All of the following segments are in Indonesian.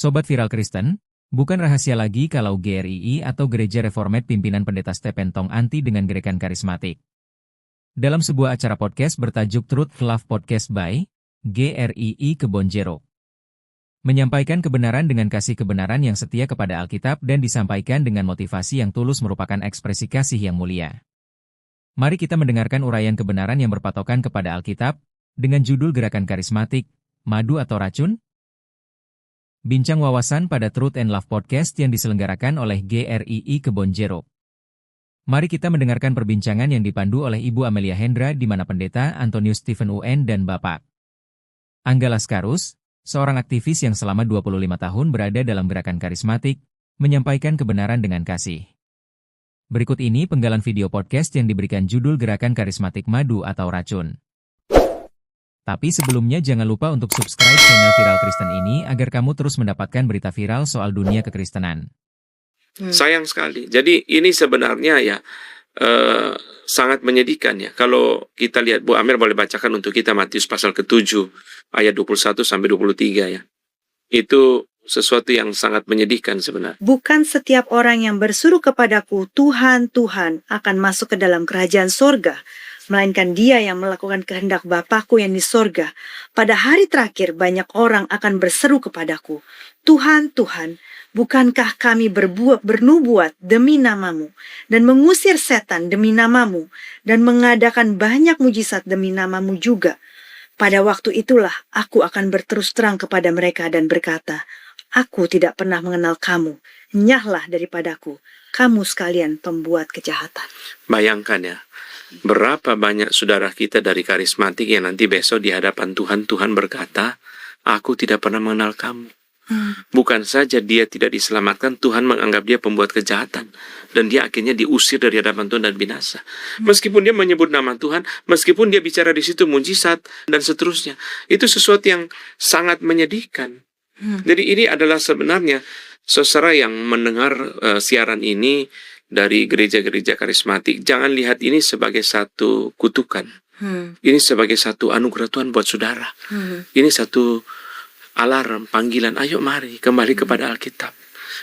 Sobat Viral Kristen, bukan rahasia lagi kalau GRII atau Gereja Reformed pimpinan Pendeta Stephen Tong anti dengan gerakan karismatik. Dalam sebuah acara podcast bertajuk Truth Love Podcast by GRII Kebonjeruk, menyampaikan kebenaran dengan kasih kebenaran yang setia kepada Alkitab dan disampaikan dengan motivasi yang tulus merupakan ekspresi kasih yang mulia. Mari kita mendengarkan uraian kebenaran yang berpatokan kepada Alkitab, dengan judul Gerakan Karismatik, Madu atau Racun? Bincang wawasan pada Truth and Love Podcast yang diselenggarakan oleh GRII Kebonjeruk. Mari kita mendengarkan perbincangan yang dipandu oleh Ibu Amelia Hendra di mana Pendeta Antonius Stephen UN dan Bapak Angga Laskarus, seorang aktivis yang selama 25 tahun berada dalam gerakan karismatik, menyampaikan kebenaran dengan kasih. Berikut ini penggalan video podcast yang diberikan judul Gerakan Karismatik Madu atau Racun. Tapi sebelumnya jangan lupa untuk subscribe channel Viral Kristen ini agar kamu terus mendapatkan berita viral soal dunia kekristenan. Sayang sekali. Jadi ini sebenarnya ya sangat menyedihkan ya. Kalau kita lihat, Bu Amir boleh bacakan untuk kita Matius pasal ke-7 ayat 21 sampai 23 ya. Itu sesuatu yang sangat menyedihkan sebenarnya. Bukan setiap orang yang berseru kepadaku, Tuhan, Tuhan, akan masuk ke dalam kerajaan sorga, melainkan dia yang melakukan kehendak Bapakku yang di sorga. Pada hari terakhir banyak orang akan berseru kepadaku, Tuhan, Tuhan, bukankah kami bernubuat demi namamu, dan mengusir setan demi namamu, dan mengadakan banyak mujizat demi namamu juga? Pada waktu itulah aku akan berterus terang kepada mereka dan berkata, aku tidak pernah mengenal kamu, nyahlah daripadaku, kamu sekalian pembuat kejahatan. Bayangkan ya, berapa banyak saudara kita dari karismatik yang nanti besok di hadapan Tuhan, Tuhan berkata, aku tidak pernah mengenal kamu. Bukan saja dia tidak diselamatkan, Tuhan menganggap dia pembuat kejahatan. Dan dia akhirnya diusir dari hadapan Tuhan dan binasa. Meskipun dia menyebut nama Tuhan, meskipun dia bicara di situ mujizat dan seterusnya. Itu sesuatu yang sangat menyedihkan. Jadi ini adalah sebenarnya saudara yang mendengar siaran ini dari gereja-gereja karismatik, jangan lihat ini sebagai satu kutukan. Ini sebagai satu anugerah Tuhan buat saudara. Ini satu alarm, panggilan, ayo mari kembali kepada Alkitab.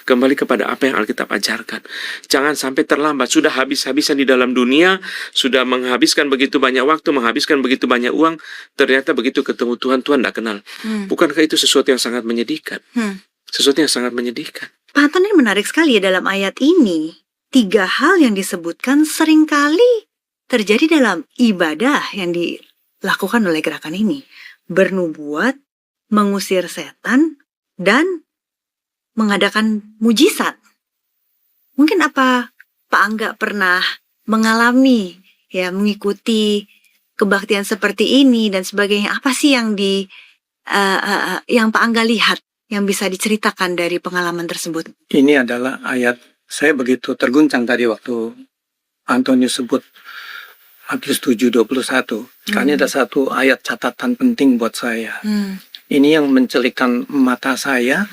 Kembali kepada apa yang Alkitab ajarkan. Jangan sampai terlambat. Sudah habis-habisan di dalam dunia, sudah menghabiskan begitu banyak waktu, menghabiskan begitu banyak uang, ternyata begitu ketemu Tuhan, Tuhan tidak kenal. Bukankah itu sesuatu yang sangat menyedihkan? Sesuatu yang sangat menyedihkan. Pak Anton, ini menarik sekali ya dalam ayat ini. 3 hal yang disebutkan seringkali terjadi dalam ibadah yang dilakukan oleh gerakan ini. Bernubuat, mengusir setan, dan mengadakan mujizat. Mungkin apa Pak Angga pernah mengalami ya mengikuti kebaktian seperti ini dan sebagainya. Apa sih yang yang Pak Angga lihat yang bisa diceritakan dari pengalaman tersebut? Ini adalah ayat, saya begitu terguncang tadi waktu Antonius sebut Matius 7:21. Karena ada satu ayat catatan penting buat saya. Ini yang mencelikkan mata saya,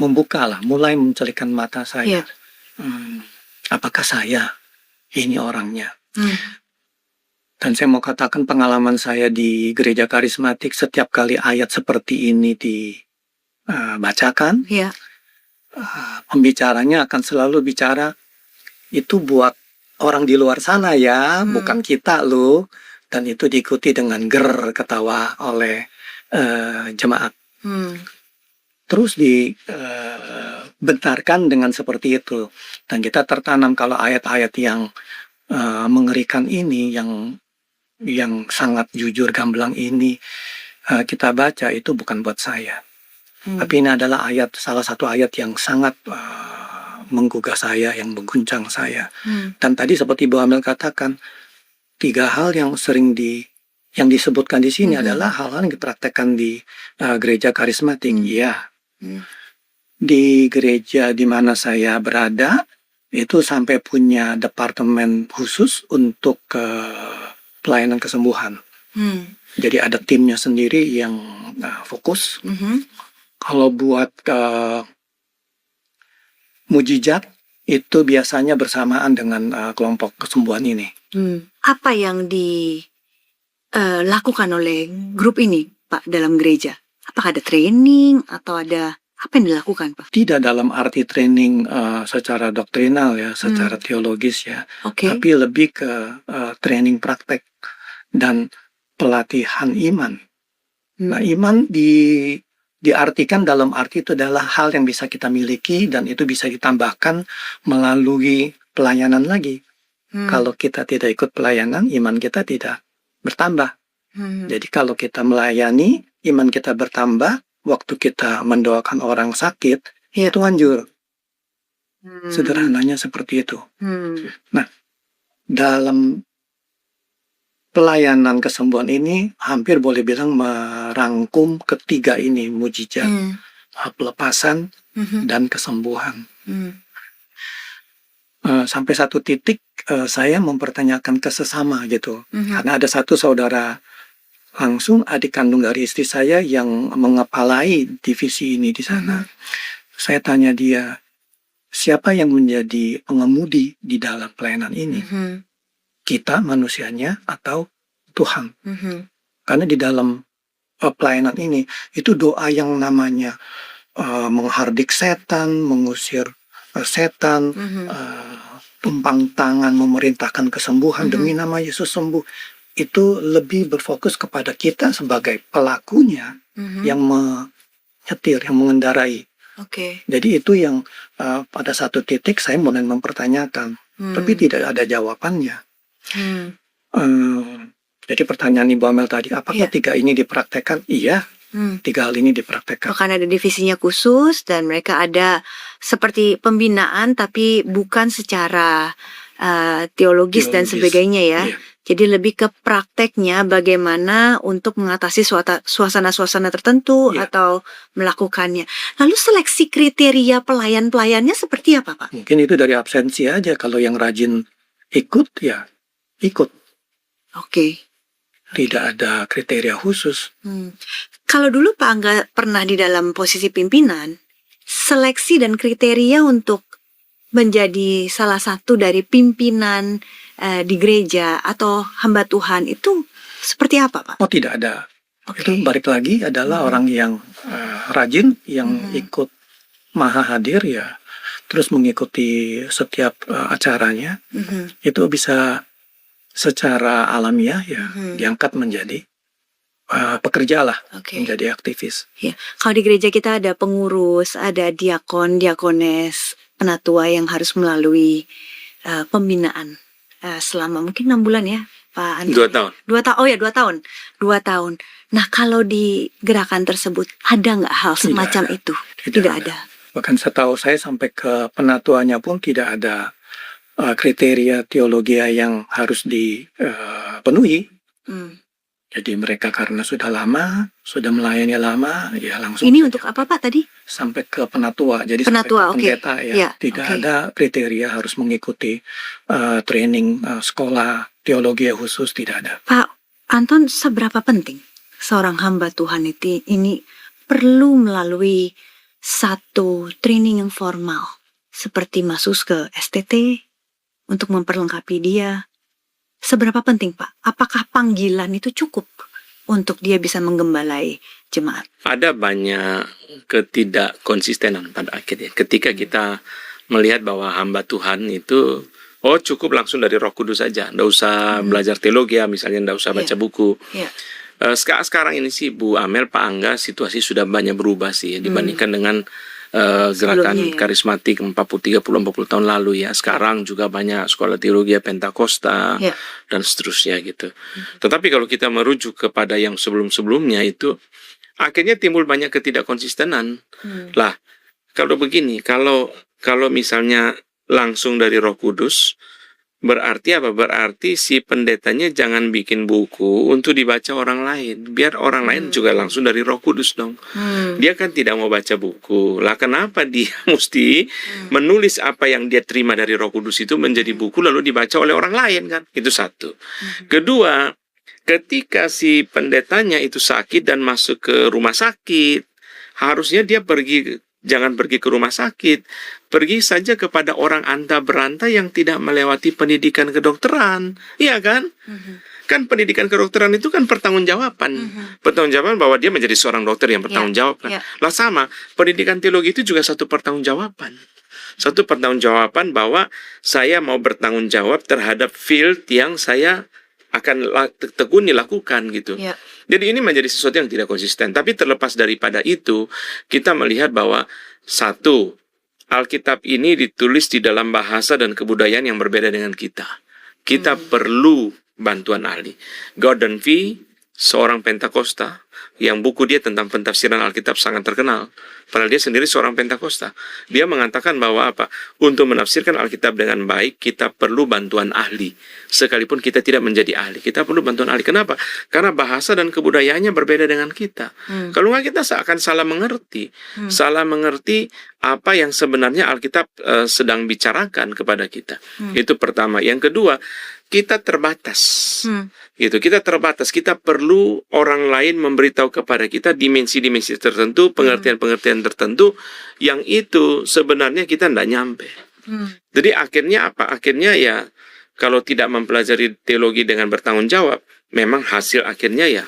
mulai mencelikkan mata saya. Apakah saya ini orangnya? Dan saya mau katakan pengalaman saya di gereja karismatik, setiap kali ayat seperti ini dibacakan, pembicaranya akan selalu bicara, itu buat orang di luar sana ya, bukan kita loh. Dan itu diikuti dengan ketawa oleh jemaat. Terus dibentarkan dengan seperti itu. Dan kita tertanam kalau ayat-ayat yang mengerikan ini, yang sangat jujur gamblang ini kita baca, itu bukan buat saya. Tapi ini adalah salah satu ayat yang sangat menggugah saya, yang mengguncang saya. Dan tadi seperti Bu Amel katakan, 3 hal yang sering yang disebutkan di sini adalah hal-hal yang dipraktekkan di gereja karismatik. Di gereja di mana saya berada, itu sampai punya departemen khusus untuk pelayanan kesembuhan. Jadi ada timnya sendiri yang fokus. Kalau buat mujizat, itu biasanya bersamaan dengan kelompok kesembuhan ini. Apa yang dilakukan oleh grup ini, Pak, dalam gereja? Apakah ada training atau ada Apa yang dilakukan, Pak? Tidak dalam arti training secara doktrinal ya, secara teologis ya, Oke. tapi lebih ke training praktek dan pelatihan iman. Nah, iman diartikan dalam arti itu adalah hal yang bisa kita miliki dan itu bisa ditambahkan melalui pelayanan lagi. Kalau kita tidak ikut pelayanan, iman kita tidak bertambah. Jadi kalau kita melayani, iman kita bertambah. Waktu kita mendoakan orang sakit, itu anjur. Sederhananya seperti itu. Nah, dalam pelayanan kesembuhan ini hampir boleh bilang merangkum ketiga ini, mujizat, pelepasan, dan kesembuhan. Sampai satu titik saya mempertanyakan ke sesama gitu. Karena ada satu saudara langsung adik kandung dari istri saya yang mengepalai divisi ini di sana. Saya tanya dia, siapa yang menjadi pengemudi di dalam pelayanan ini? Kita manusianya atau Tuhan? Karena di dalam pelayanan ini itu doa yang namanya menghardik setan, mengusir setan, tumpang tangan, memerintahkan kesembuhan demi nama Yesus sembuh. Itu lebih berfokus kepada kita sebagai pelakunya yang menyetir, yang mengendarai. Jadi itu yang pada satu titik saya mulai mempertanyakan, tapi tidak ada jawabannya. Jadi pertanyaan Ibu Amel tadi, apakah tiga ini dipraktekkan? Iya, tiga hal ini dipraktekkan. Bahkan ada divisinya khusus dan mereka ada seperti pembinaan tapi bukan secara teologis dan sebagainya ya. Jadi lebih ke prakteknya bagaimana untuk mengatasi suasana-suasana tertentu atau melakukannya. Lalu seleksi kriteria pelayan-pelayannya seperti apa, Pak? Mungkin itu dari absensi aja. Kalau yang rajin ikut, ya ikut. Tidak ada kriteria khusus. Kalau dulu Pak Angga pernah di dalam posisi pimpinan, seleksi dan kriteria untuk menjadi salah satu dari pimpinan di gereja atau hamba Tuhan itu seperti apa, Pak? Oh, tidak ada. Itu balik lagi adalah orang yang rajin, yang ikut maha hadir ya, terus mengikuti setiap acaranya, itu bisa secara alamiah ya diangkat menjadi pekerja lah, menjadi aktivis. Ya. Kalau di gereja kita ada pengurus, ada diakon, diakones, penatua yang harus melalui pembinaan selama mungkin 6 bulan ya, Pak Antoni. 2 tahun. 2 tahun. Oh ya, 2 tahun. 2 tahun. Nah, kalau di gerakan tersebut ada nggak hal semacam itu? Tidak ada. Bahkan setahu saya sampai ke penatuannya pun tidak ada kriteria teologi yang harus dipenuhi. Jadi mereka karena sudah lama, sudah melayani lama, ya langsung. Ini untuk apa Pak tadi? Sampai ke penatua, jadi penatua, sampai ke pendeta ya. Tidak ada kriteria harus mengikuti training sekolah teologi khusus, tidak ada. Pak Anton, seberapa penting seorang hamba Tuhan ini perlu melalui satu training yang formal, seperti masuk ke STT untuk memperlengkapi dia? Seberapa penting Pak? Apakah panggilan itu cukup untuk dia bisa menggembalai jemaat? Ada banyak ketidakkonsistenan pada akhirnya. Ketika kita melihat bahwa hamba Tuhan itu, cukup langsung dari Roh Kudus saja, nggak usah belajar teologi ya, misalnya nggak usah baca buku. Sekarang ini sih Bu Amel, Pak Angga, situasi sudah banyak berubah sih dibandingkan dengan gerakan karismatik 40 tahun lalu ya. Sekarang juga banyak sekolah teologi Pentakosta dan seterusnya gitu. Tetapi kalau kita merujuk kepada yang sebelum-sebelumnya itu, akhirnya timbul banyak ketidakkonsistenan. Lah, kalau begini, kalau misalnya langsung dari Roh Kudus, berarti apa? Berarti si pendetanya jangan bikin buku untuk dibaca orang lain. Biar orang lain juga langsung dari Roh Kudus dong. Dia kan tidak mau baca buku. Lah kenapa dia mesti menulis apa yang dia terima dari Roh Kudus itu menjadi buku lalu dibaca oleh orang lain kan? Itu satu. Kedua, ketika si pendetanya itu sakit dan masuk ke rumah sakit, harusnya dia jangan pergi ke rumah sakit, pergi saja kepada orang anta beranta yang tidak melewati pendidikan kedokteran, iya kan? Kan pendidikan kedokteran itu kan pertanggungjawaban. Pertanggungjawaban bahwa dia menjadi seorang dokter yang bertanggung jawab kan. Lah sama, pendidikan teologi itu juga satu pertanggungjawaban. Satu pertanggungjawaban bahwa saya mau bertanggung jawab terhadap field yang saya akan tekuni lakukan gitu. Jadi ini menjadi sesuatu yang tidak konsisten. Tapi terlepas daripada itu, kita melihat bahwa satu, Alkitab ini ditulis di dalam bahasa dan kebudayaan yang berbeda dengan kita. Kita perlu bantuan ahli. Gordon Fee, seorang Pentakosta, yang buku dia tentang pentafsiran Alkitab sangat terkenal. Padahal dia sendiri seorang Pentakosta. Dia mengatakan bahwa apa? Untuk menafsirkan Alkitab dengan baik, kita perlu bantuan ahli. Sekalipun kita tidak menjadi ahli, kita perlu bantuan ahli. Kenapa? Karena bahasa dan kebudayaannya berbeda dengan kita. Kalau nggak, kita akan salah mengerti. Salah mengerti apa yang sebenarnya Alkitab sedang bicarakan kepada kita. Itu pertama. Yang kedua, kita terbatas. Gitu, kita terbatas. Kita perlu orang lain memberitahu kepada kita dimensi-dimensi tertentu, pengertian-pengertian tertentu yang itu sebenarnya kita tidak nyampe. Jadi akhirnya apa? Akhirnya ya kalau tidak mempelajari teologi dengan bertanggung jawab, memang hasil akhirnya ya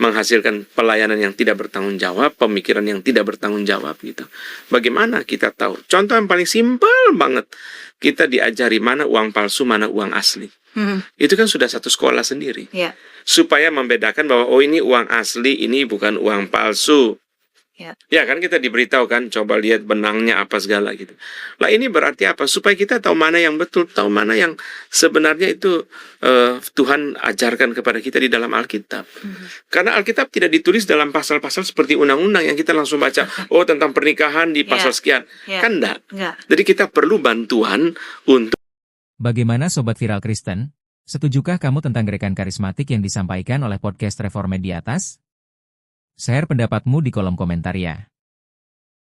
menghasilkan pelayanan yang tidak bertanggung jawab, pemikiran yang tidak bertanggung jawab gitu. Bagaimana kita tahu? Contoh yang paling simpel banget, kita diajari mana uang palsu, mana uang asli. Itu kan sudah satu sekolah sendiri. Supaya membedakan bahwa oh ini uang asli, ini bukan uang palsu. Ya kan kita diberitahu kan, coba lihat benangnya apa segala gitu. Lah ini berarti apa? Supaya kita tahu mana yang betul, tahu mana yang sebenarnya itu Tuhan ajarkan kepada kita di dalam Alkitab. Karena Alkitab tidak ditulis dalam pasal-pasal seperti undang-undang yang kita langsung baca, oh tentang pernikahan di pasal sekian. Kan enggak. Jadi kita perlu bantuan untuk. Bagaimana Sobat Viral Kristen? Setujukah kamu tentang gerakan karismatik yang disampaikan oleh podcast Reformed di atas? Share pendapatmu di kolom komentar ya.